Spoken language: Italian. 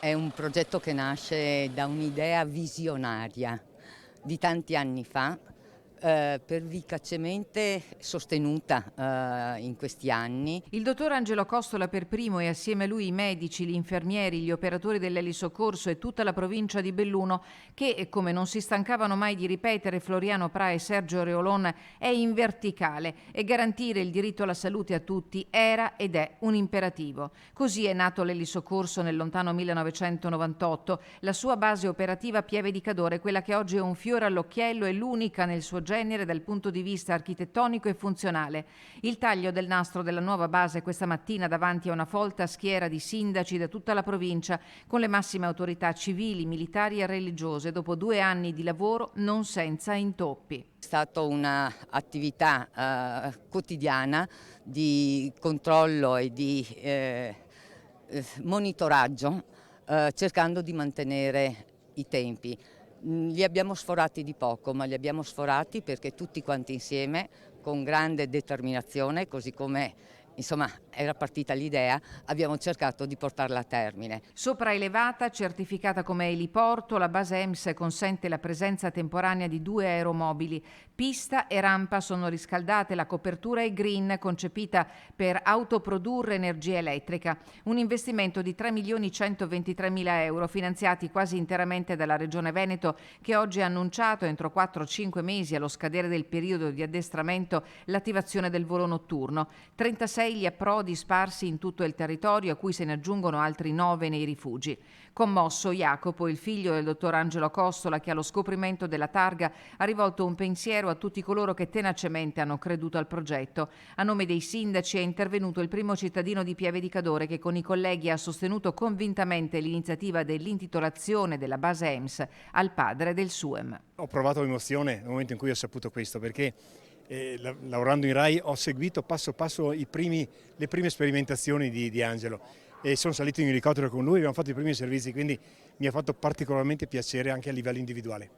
È un progetto che nasce da un'idea visionaria di tanti anni fa, pervicacemente sostenuta in questi anni. Il dottor Angelo Costola per primo e assieme a lui i medici, gli infermieri, gli operatori dell'elisoccorso e tutta la provincia di Belluno che, come non si stancavano mai di ripetere Floriano Pra e Sergio Reolon, è in verticale e garantire il diritto alla salute a tutti era ed è un imperativo. Così è nato l'elisoccorso nel lontano 1998, la sua base operativa a Pieve di Cadore, quella che oggi è un fiore all'occhiello e l'unica nel suo genere dal punto di vista architettonico e funzionale. Il taglio del nastro della nuova base questa mattina davanti a una folta schiera di sindaci da tutta la provincia con le massime autorità civili, militari e religiose dopo 2 anni di lavoro non senza intoppi. È stata un'attività quotidiana di controllo e di monitoraggio, cercando di mantenere i tempi. Li abbiamo sforati di poco, ma li abbiamo sforati perché tutti quanti insieme, con grande determinazione, così come era partita l'idea, abbiamo cercato di portarla a termine. Sopraelevata, certificata come eliporto, la base EMS consente la presenza temporanea di 2 aeromobili. Pista e rampa sono riscaldate, la copertura è green, concepita per autoprodurre energia elettrica. Un investimento di 3.123.000 euro, finanziati quasi interamente dalla Regione Veneto, che oggi ha annunciato entro 4-5 mesi, allo scadere del periodo di addestramento, l'attivazione del volo notturno. 36 gli approdi sparsi in tutto il territorio, a cui se ne aggiungono altri 9 nei rifugi. Commosso, Jacopo, il figlio del dottor Angelo Costola, che allo scoprimento della targa ha rivolto un pensiero a tutti coloro che tenacemente hanno creduto al progetto. A nome dei sindaci è intervenuto il primo cittadino di Pieve di Cadore, che con i colleghi ha sostenuto convintamente l'iniziativa dell'intitolazione della base EMS al padre del SUEM. Ho provato emozione nel momento in cui ho saputo questo, perché lavorando in Rai ho seguito passo passo le prime sperimentazioni di Angelo e sono salito in elicottero con lui, abbiamo fatto i primi servizi, quindi mi ha fatto particolarmente piacere anche a livello individuale.